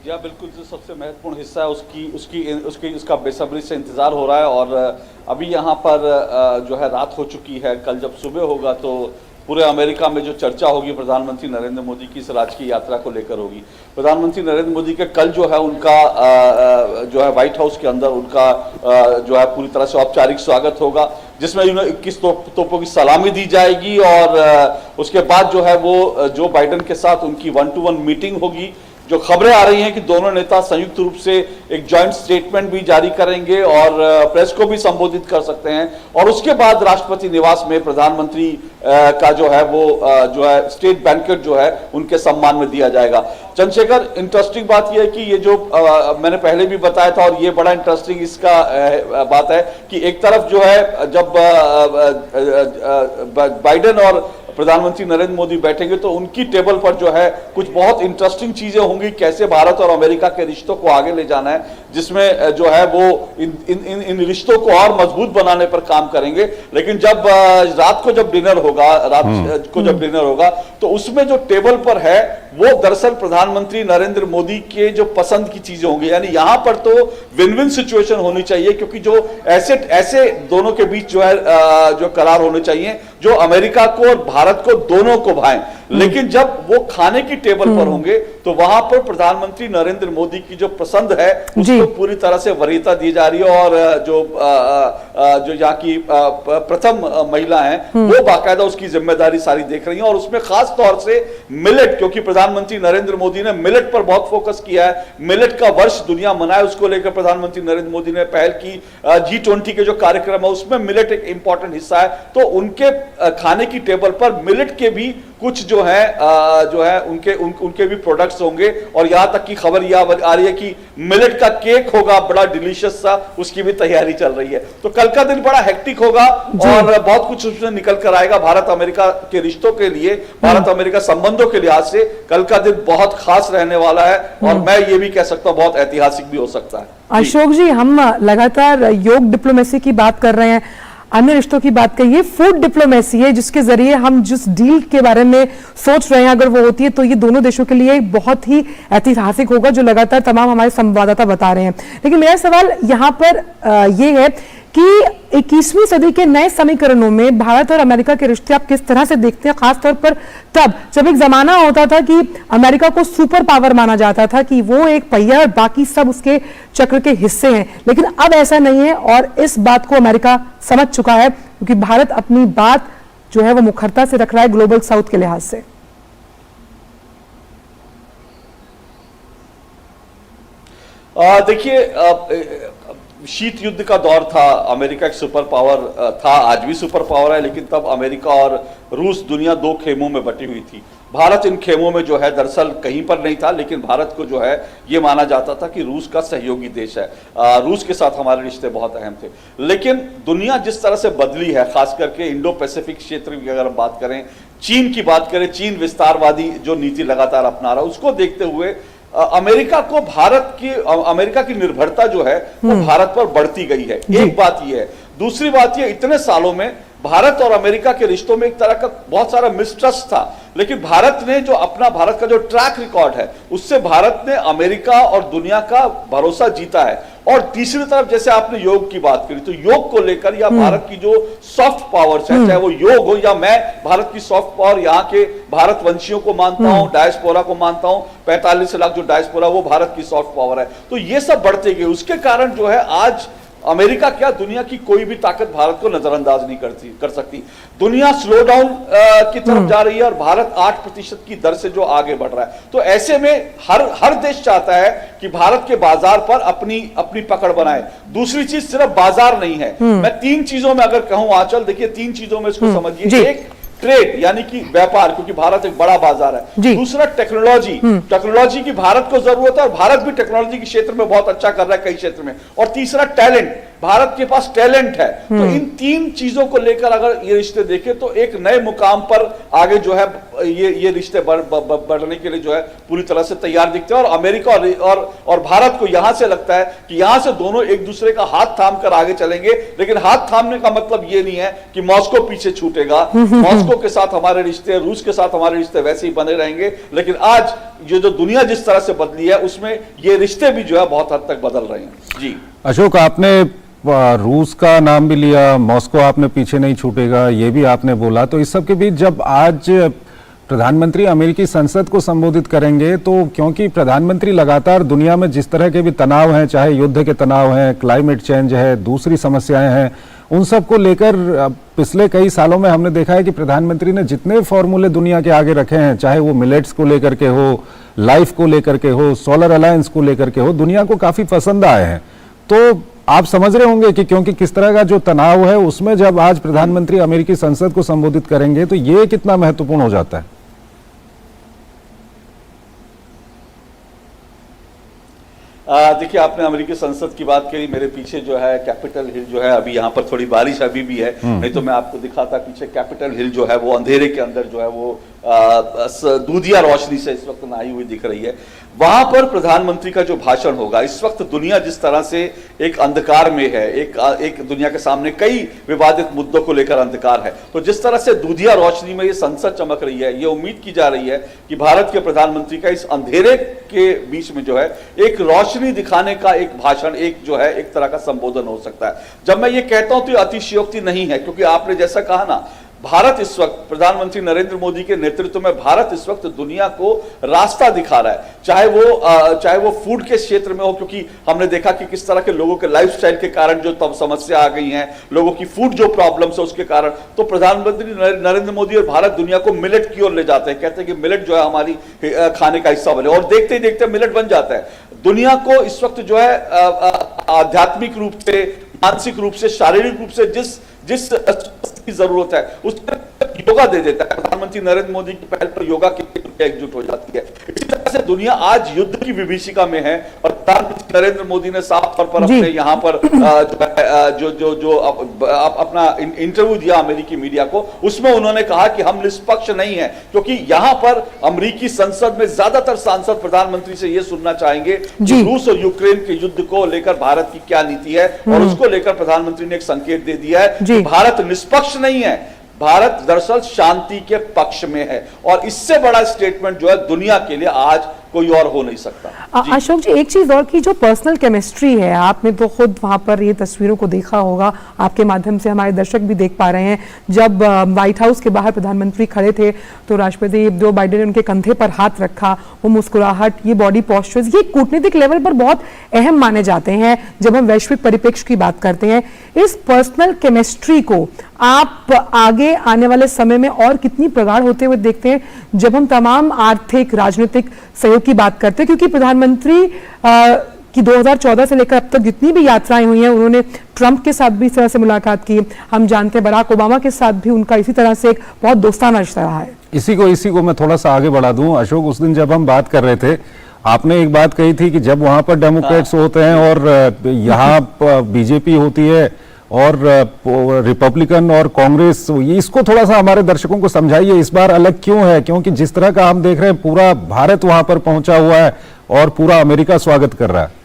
जी हाँ, बिल्कुल। जो सबसे महत्वपूर्ण हिस्सा है उसका बेसब्री से इंतजार हो रहा है। और अभी यहाँ पर जो है रात हो चुकी है। कल जब सुबह होगा तो पूरे अमेरिका में जो चर्चा होगी प्रधानमंत्री नरेंद्र मोदी की इस राजकीय यात्रा को लेकर होगी। प्रधानमंत्री नरेंद्र मोदी के कल जो है उनका जो है व्हाइट हाउस के अंदर उनका जो है पूरी तरह से औपचारिक स्वागत होगा, जिसमें 21 तोपों की सलामी दी जाएगी। और उसके बाद जो है वो जो बाइडेन के साथ उनकी 1-to-1 मीटिंग होगी। जो खबरें आ रही हैं कि दोनों नेता संयुक्त रूप से एक जॉइंट स्टेटमेंट भी जारी करेंगे और प्रेस को भी संबोधित कर सकते हैं। और उसके बाद राष्ट्रपति निवास में प्रधानमंत्री का जो है वो जो है स्टेट बैंकेट जो है उनके सम्मान में दिया जाएगा। चंद्रशेखर, इंटरेस्टिंग बात यह है कि ये जो मैंने पहले भी बताया था और ये बड़ा इंटरेस्टिंग इसका बात है कि एक तरफ जो है जब बाइडेन और प्रधानमंत्री नरेंद्र मोदी बैठेंगे तो उनकी टेबल पर जो है कुछ बहुत इंटरेस्टिंग चीजें होंगी, कैसे भारत और अमेरिका के रिश्तों को आगे ले जाना है, जिसमें जो है वो इन रिश्तों को और मजबूत बनाने पर काम करेंगे। लेकिन जब रात को जब डिनर होगा तो उसमें जो टेबल पर है वो दरअसल प्रधानमंत्री नरेंद्र मोदी के जो पसंद की चीजें होंगी। यानी यहां पर तो विन विन सिचुएशन होनी चाहिए, क्योंकि जो ऐसे दोनों के बीच जो है जो करार होने चाहिए जो अमेरिका को और भारत को दोनों को भाएं। लेकिन जब वो खाने की टेबल पर होंगे तो वहां पर प्रधानमंत्री नरेंद्र मोदी की जो पसंद है उसको पूरी तरह से वरीयता दी जा रही है। और जो यहाँ की प्रथम महिला हैं वो बाकायदा उसकी जिम्मेदारी सारी देख रही हैं। और उसमें खास तौर से मिलेट, क्योंकि प्रधानमंत्री नरेंद्र मोदी ने मिलेट पर बहुत फोकस किया है। मिलेट का वर्ष दुनिया मनाए, उसको लेकर प्रधानमंत्री नरेंद्र मोदी ने पहल की। G20 के जो कार्यक्रम है उसमें मिलेट एक इंपॉर्टेंट हिस्सा है। तो उनके खाने की टेबल पर मिलेट के भी कुछ जो है उनके भी प्रोडक्ट्स होंगे। और यहां तक की खबर यह आ रही है कि मिलेट का केक होगा बड़ा डिलीशियस सा, उसकी भी तैयारी चल रही है। तो कल का दिन बड़ा हेक्टिक होगा और बहुत कुछ उसमें निकल कर आएगा भारत अमेरिका के रिश्तों के लिए, भारत अमेरिका संबंधों के लिहाज से कल का दिन बहुत खास रहने वाला है। और मैं ये भी कह सकता हूं बहुत ऐतिहासिक भी हो सकता है। अशोक जी, हम लगातार योग डिप्लोमेसी की बात कर रहे हैं, अन्य रिश्तों की बात करिए, फूड डिप्लोमेसी है जिसके जरिए हम जिस डील के बारे में सोच रहे हैं अगर वो होती है तो ये दोनों देशों के लिए बहुत ही ऐतिहासिक होगा, जो लगातार तमाम हमारे संवाददाता बता रहे हैं। लेकिन मेरा सवाल यहाँ पर ये है कि 21वीं सदी के नए समीकरणों में भारत और अमेरिका के रिश्ते आप किस तरह से देखते हैं, खासतौर पर तब जब एक जमाना होता था कि अमेरिका को सुपर पावर माना जाता था, कि वो एक पहिया और बाकी सब उसके चक्र के हिस्से हैं। लेकिन अब ऐसा नहीं है और इस बात को अमेरिका समझ चुका है, क्योंकि भारत अपनी बात जो है वो मुखरता से रख रहा है ग्लोबल साउथ के लिहाज से। देखिए, शीत युद्ध का दौर था, अमेरिका एक सुपर पावर था, आज भी सुपर पावर है। लेकिन तब अमेरिका और रूस दुनिया दो खेमों में बटी हुई थी। भारत इन खेमों में जो है दरअसल कहीं पर नहीं था, लेकिन भारत को जो है ये माना जाता था कि रूस का सहयोगी देश है, रूस के साथ हमारे रिश्ते बहुत अहम थे। लेकिन दुनिया जिस तरह से बदली है, खास करके इंडो पैसिफिक क्षेत्र की अगर हम बात करें, चीन की बात करें, चीन विस्तारवादी जो नीति लगातार अपना रहा है, उसको देखते हुए अमेरिका की निर्भरता जो है वो भारत पर बढ़ती गई है। एक बात यह है। दूसरी बात यह, इतने सालों में भारत और अमेरिका के रिश्तों में एक तरह का बहुत सारा मिसट्रस्ट था, लेकिन भारत का जो ट्रैक रिकॉर्ड है उससे भारत ने अमेरिका और दुनिया का भरोसा जीता है। और तीसरी तरफ जैसे आपने योग की बात करी, तो योग को लेकर या भारत की जो सॉफ्ट पावर्स है, चाहे वो योग हो या मैं भारत की सॉफ्ट पावर यहाँ के भारतवंशियों को मानता हूँ, डायस्पोरा को मानता हूँ, 45 लाख जो डायस्पोरा वो भारत की सॉफ्ट पावर है। तो ये सब बढ़ते गए, उसके कारण जो है आज अमेरिका क्या दुनिया की कोई भी ताकत भारत को नजरअंदाज नहीं कर सकती। दुनिया स्लो डाउन की तरफ जा रही है और भारत 8% की दर से जो आगे बढ़ रहा है। तो ऐसे में हर देश चाहता है कि भारत के बाजार पर अपनी पकड़ बनाए। दूसरी चीज सिर्फ बाजार नहीं है, मैं 3 चीजों में अगर कहूं आंचल, देखिए 3 चीजों में इसको समझिए। एक ट्रेड यानी कि व्यापार, क्योंकि भारत एक बड़ा बाजार है। दूसरा टेक्नोलॉजी की भारत को जरूरत है और भारत भी टेक्नोलॉजी के क्षेत्र में बहुत अच्छा कर रहा है कई क्षेत्र में। और तीसरा टैलेंट, भारत के पास टैलेंट है। तो इन तीन चीजों को लेकर अगर ये रिश्ते देखें तो एक नए मुकाम पर आगे जो है ये रिश्ते बढ़ने के लिए जो है पूरी तरह से तैयार दिखते हैं। और अमेरिका और भारत को यहां से लगता है कि यहां से दोनों एक दूसरे का हाथ थाम कर आगे चलेंगे, लेकिन हाथ थामने का मतलब ये नहीं है कि मॉस्को पीछे छूटेगा। मॉस्को के साथ हमारे रिश्ते, रूस के साथ हमारे रिश्ते वैसे ही बने रहेंगे, लेकिन आज ये जो दुनिया जिस तरह से बदली है उसमें ये रिश्ते भी जो है बहुत हद तक बदल रहे हैं। जी अशोक, आपने रूस का नाम भी लिया, मॉस्को आपने पीछे नहीं छूटेगा ये भी आपने बोला, तो इस सब के बीच जब आज प्रधानमंत्री अमेरिकी संसद को संबोधित करेंगे तो क्योंकि प्रधानमंत्री लगातार दुनिया में जिस तरह के भी तनाव हैं, चाहे युद्ध के तनाव हैं, क्लाइमेट चेंज है, दूसरी समस्याएं हैं, उन सब को लेकर पिछले कई सालों में हमने देखा है कि प्रधानमंत्री ने जितने फॉर्मूले दुनिया के आगे रखे हैं, चाहे वो मिलेट्स को लेकर के हो, लाइफ को लेकर के हो, सोलर अलायंस को लेकर के हो, दुनिया को काफी पसंद आए हैं। तो आप समझ रहे होंगे कि क्योंकि किस तरह का जो तनाव है उसमें जब आज प्रधानमंत्री अमेरिकी संसद को संबोधित करेंगे तो ये कितना महत्वपूर्ण हो जाता है। देखिए, आपने अमेरिकी संसद की बात करी, मेरे पीछे जो है कैपिटल हिल जो है, अभी यहाँ पर थोड़ी बारिश अभी भी है, नहीं तो मैं आपको दिखाता। पीछे कैपिटल हिल जो है वो अंधेरे के अंदर जो है वो दूधिया रोशनी से इस वक्त नहाई हुई दिख रही है। वहां पर प्रधानमंत्री का जो भाषण होगा, इस वक्त दुनिया जिस तरह से एक अंधकार में है, एक दुनिया के सामने कई विवादित मुद्दों को लेकर अंधकार है, तो जिस तरह से दूधिया रोशनी में ये संसद चमक रही है, ये उम्मीद की जा रही है कि भारत के प्रधानमंत्री का इस अंधेरे के बीच में जो है एक रोशनी दिखाने का एक भाषण, एक जो है एक तरह का संबोधन हो सकता है। जब मैं ये कहता हूं तो ये अतिशयोक्ति नहीं है, क्योंकि आपने जैसा कहा ना, भारत इस वक्त प्रधानमंत्री नरेंद्र मोदी के नेतृत्व में भारत इस वक्त दुनिया को रास्ता दिखा रहा है, चाहे वो फूड के क्षेत्र में हो, क्योंकि हमने देखा कि किस तरह के लोगों के लाइफस्टाइल के कारण जो तब समस्या आ गई हैं, लोगों की फूड जो प्रॉब्लम्स है उसके कारण, तो प्रधानमंत्री नरेंद्र मोदी और भारत दुनिया को मिलेट की ओर ले जाते हैं। कहते हैं कि मिलेट जो है हमारी खाने का हिस्सा बने, और देखते ही देखते मिलेट बन जाता है। दुनिया को इस वक्त जो है आध्यात्मिक रूप से, मानसिक रूप से, शारीरिक रूप से जिस की जरूरत है उसमें योगा दे देता है। प्रधानमंत्री नरेंद्र मोदी की पहल पर योगा की दुनिया एकजुट हो जाती है। इसी तरह से दुनिया आज युद्ध की विभीषिका में है, और प्रधानमंत्री नरेंद्र मोदी ने साफ तौर पर अपने यहाँ पर जो अपना इंटरव्यू दिया अमेरिकी मीडिया को, उसमें उन्होंने कहा कि हम निष्पक्ष नहीं है, क्योंकि यहाँ पर अमेरिकी संसद में ज्यादातर सांसद प्रधानमंत्री से यह सुनना चाहेंगे कि रूस और यूक्रेन के युद्ध को लेकर भारत की क्या नीति है, और उसको लेकर प्रधानमंत्री ने एक संकेत दे दिया है कि भारत निष्पक्ष नहीं है, भारत दरअसल शांति के पक्ष में है। और इससे बड़ा स्टेटमेंट जो है दुनिया के लिए आज कोई और हो नहीं सकता। अशोक जी, एक चीज और की जो पर्सनल केमिस्ट्री है, आपने तो खुद वहां पर ये तस्वीरों को देखा होगा, आपके माध्यम से हमारे दर्शक भी देख पा रहे हैं। जब व्हाइट हाउस के बाहर प्रधानमंत्री खड़े थे तो राष्ट्रपति जो बाइडेन ने उनके कंधे पर हाथ रखा, वो मुस्कुराहट, ये बॉडी पोस्चर्स, ये कूटनीतिक लेवल पर बहुत अहम माने जाते हैं जब हम वैश्विक परिप्रेक्ष्य की बात करते हैं। इस पर्सनल केमिस्ट्री को आप आगे आने वाले समय में और कितनी प्रगाढ़ होते हुए देखते हैं जब हम तमाम आर्थिक राजनीतिक सहयोग की बात करते हैं, क्योंकि प्रधानमंत्री की 2014 से लेकर अब तक जितनी भी यात्राएं हुई हैं, उन्होंने ट्रंप के साथ भी इस तरह से मुलाकात की, हम जानते हैं बराक ओबामा के साथ भी उनका इसी तरह से एक बहुत दोस्ताना रिश्ता रहा है। इसी को मैं थोड़ा सा आगे बढ़ा दूं अशोक, उस दिन जब हम बात कर रहे थे, आपने एक बात कही थी कि जब वहां पर डेमोक्रेट्स होते हैं और यहाँ बीजेपी होती है और रिपब्लिकन और कांग्रेस, इसको थोड़ा सा हमारे दर्शकों को समझाइए, इस बार अलग क्यों है? क्योंकि जिस तरह का हम देख रहे हैं पूरा भारत वहां पर पहुंचा हुआ है और पूरा अमेरिका स्वागत कर रहा है।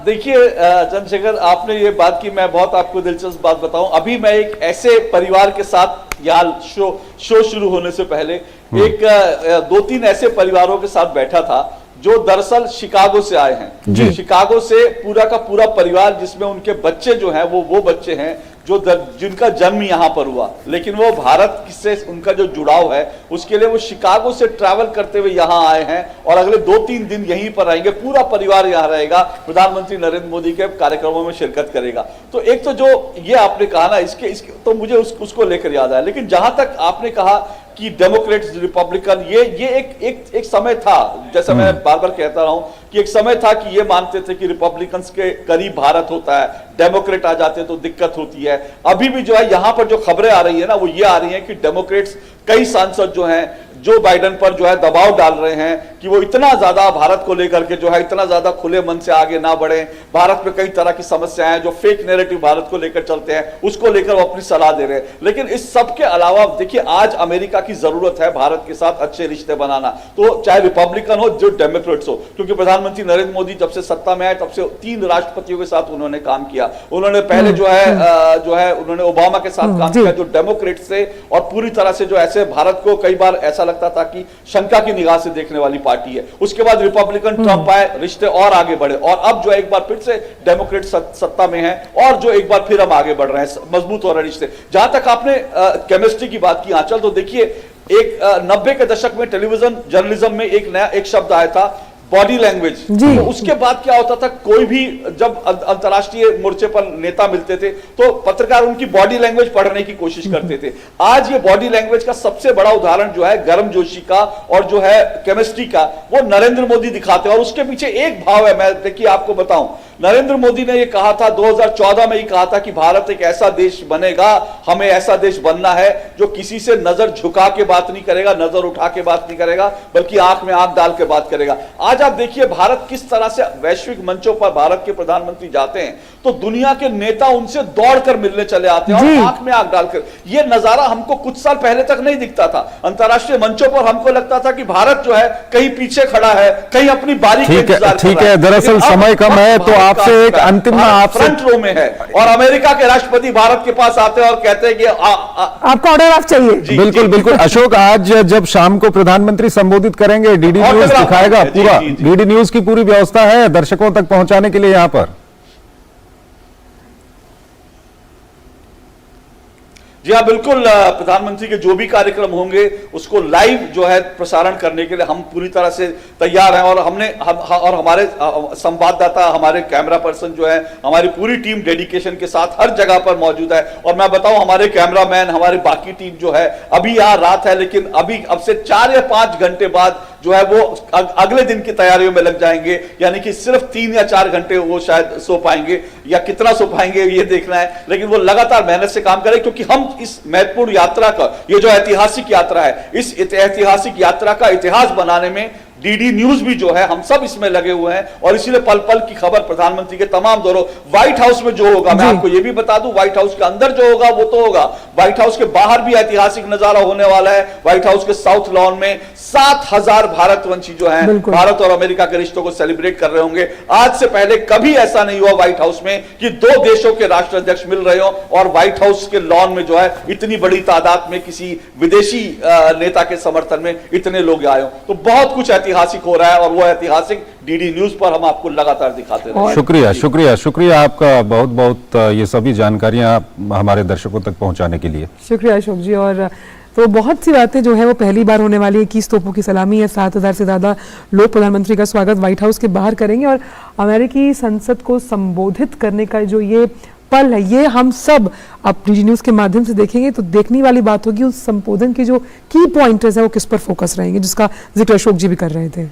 देखिए चंद्रशेखर, आपने ये बात की, मैं बहुत आपको दिलचस्प बात बताऊं। अभी मैं एक ऐसे परिवार के साथ, यहाँ शो शुरू होने से पहले एक 2-3 ऐसे परिवारों के साथ बैठा था जो दरअसल शिकागो से आए हैं। शिकागो से पूरा का पूरा परिवार, जिसमें उनके बच्चे जो हैं वो बच्चे हैं जिनका जन्म यहां पर हुआ, लेकिन वो भारत से उनका जो जुड़ाव है उसके लिए वो शिकागो से ट्रैवल करते हुए यहां आए हैं और अगले 2-3 दिन यहीं पर रहेंगे। पूरा परिवार यहां रहेगा, प्रधानमंत्री नरेंद्र मोदी के कार्यक्रमों में शिरकत करेगा। तो एक तो जो ये आपने कहा ना, इसके तो मुझे उसको लेकर याद आया। लेकिन जहां तक आपने कहा कि डेमोक्रेट्स रिपब्लिकन, ये एक समय था, जैसा मैं बार बार कहता रहा हूं कि एक समय था कि ये मानते थे कि रिपब्लिकन्स के करीब भारत होता है, डेमोक्रेट आ जाते तो दिक्कत होती है। अभी भी जो है यहां पर जो खबरें आ रही है ना, वो ये आ रही है कि डेमोक्रेट्स कई सांसद जो हैं जो बाइडेन पर जो है दबाव डाल रहे हैं कि वो इतना ज्यादा भारत को लेकर के जो है इतना ज्यादा खुले मन से आगे ना बढ़े, भारत में कई तरह की समस्याएं हैं, जो फेक नैरेटिव भारत को लेकर चलते हैं उसको लेकर वो अपनी सलाह दे रहे हैं। लेकिन इस सब के अलावा देखिए आज अमेरिका की जरूरत है भारत के साथ अच्छे रिश्ते बनाना, तो चाहे रिपब्लिकन हो जो डेमोक्रेट्स हो, क्योंकि प्रधानमंत्री नरेंद्र मोदी जब से सत्ता में आए तब से 3 राष्ट्रपतियों के साथ उन्होंने काम किया। उन्होंने पहले जो है उन्होंने ओबामा के साथ काम किया जो डेमोक्रेट से, और पूरी तरह से जो ऐसे भारत को कई बार ऐसा लगता था कि शंका की निगाह से देखने वाली पार्टी है। उसके बाद रिपब्लिकन ट्रंप आए, रिश्ते और आगे बढ़े, और अब जो एक बार फिर से डेमोक्रेट सत्ता में है और जो एक बार फिर हम आगे बढ़ रहे हैं, मजबूत हो रहे रिश्ते। जहां तक आपने केमिस्ट्री की बात की आंचल, तो देखिए एक 90 के दशक में टेलीविजन जर्नलिज्म में एक शब्द आया था बॉडी लैंग्वेज। तो उसके बाद क्या होता था, कोई भी जब अंतर्राष्ट्रीय मोर्चे पर नेता मिलते थे तो पत्रकार उनकी बॉडी लैंग्वेज पढ़ने की कोशिश करते थे। आज ये बॉडी लैंग्वेज का सबसे बड़ा उदाहरण जो है गर्मजोशी का और जो है केमिस्ट्री का, वो नरेंद्र मोदी दिखाते हैं। और उसके पीछे एक भाव है, मैं देखिए आपको बताऊं, नरेंद्र मोदी ने ये कहा था 2014 में, ये कहा था कि भारत एक ऐसा देश बनेगा, हमें ऐसा देश बनना है जो किसी से नजर झुका के बात नहीं करेगा, नजर उठा के बात नहीं करेगा, बल्कि आंख में आंख डाल के बात करेगा। आज आप देखिए भारत किस तरह से वैश्विक मंचों पर भारत के प्रधानमंत्री जाते हैं तो दुनिया के नेता उनसे दौड़कर मिलने चले आते हैं और आंख में आंख डालकर। यह नजारा हमको कुछ साल पहले तक नहीं दिखता था। अंतर्राष्ट्रीय मंचों पर हमको लगता था कि भारत जो है कहीं पीछे खड़ा है, कहीं अपनी बारी का इंतजार कर रहा है। ठीक है, दरअसल समय कम है तो आपसे एक अंतिम आपसे फ्रंट रो में है और अमेरिका के राष्ट्रपति भारत के पास आते हैं और कहते हैं कि आपका ऑटोग्राफ चाहिए। बिल्कुल बिल्कुल अशोक, आज जब शाम को प्रधानमंत्री संबोधित करेंगे डीडी न्यूज दिखाएगा, पूरा डीडी न्यूज की पूरी व्यवस्था है दर्शकों तक पहुंचाने के लिए यहां पर। जी हाँ, बिल्कुल। प्रधानमंत्री के जो भी कार्यक्रम होंगे उसको लाइव जो है प्रसारण करने के लिए हम पूरी तरह से तैयार हैं और और हमारे संवाददाता, हमारे कैमरा पर्सन जो है, हमारी पूरी टीम डेडिकेशन के साथ हर जगह पर मौजूद है। और मैं बताऊं, हमारे कैमरामैन, हमारी बाकी टीम जो है, अभी यहाँ रात है लेकिन अभी अब से 4 या 5 घंटे बाद जो है वो अगले दिन की तैयारियों में लग जाएंगे, यानी कि सिर्फ 3 या 4 घंटे वो शायद सो पाएंगे, या कितना सो पाएंगे ये देखना है, लेकिन वो लगातार मेहनत से काम करें क्योंकि हम इस महत्वपूर्ण यात्रा का, ये जो ऐतिहासिक यात्रा है, इस ऐतिहासिक यात्रा का इतिहास बनाने में डीडी न्यूज भी जो है, हम सब इसमें लगे हुए हैं। और इसीलिए पल पल की खबर प्रधानमंत्री के तमाम दौरों, व्हाइट हाउस में जो होगा, मैं आपको ये भी बता दूं, व्हाइट हाउस के अंदर जो होगा वो तो होगा, व्हाइट हाउस के बाहर भी ऐतिहासिक नजारा होने वाला है। व्हाइट हाउस के साउथ लॉन में 7000 भारतवंशी जो हैं, भारत और अमेरिका के रिश्तों को सेलिब्रेट कर रहे होंगे। आज से पहले कभी ऐसा नहीं हुआ व्हाइट हाउस में कि 2 देशों के राष्ट्राध्यक्ष मिल रहे हो और व्हाइट हाउस के लॉन में जो है इतनी बड़ी तादाद में किसी विदेशी नेता के समर्थन में इतने लोग आए हो। तो बहुत कुछ ऐतिहासिक हो रहा है और वो ऐतिहासिक डीडी न्यूज पर हम आपको लगातार दिखाते हैं। शुक्रिया शुक्रिया शुक्रिया आपका बहुत बहुत, ये सभी जानकारियां हमारे दर्शकों तक पहुंचाने के लिए शुक्रिया अशोक जी। और तो बहुत सी बातें जो है वो पहली बार होने वाली है। 21 तोपों की सलामी है, 7000 से ज्यादा लोग प्रधानमंत्री का स्वागत व्हाइट हाउस के बाहर करेंगे और अमेरिकी संसद को संबोधित करने का जो ये पल है, ये हम सब अब डीडी न्यूज के माध्यम से देखेंगे तो देखने वाली बात होगी उस संबोधन के जो की पॉइंटर्स है वो किस पर फोकस रहेंगे, जिसका जिक्र अशोक जी भी कर रहे थे।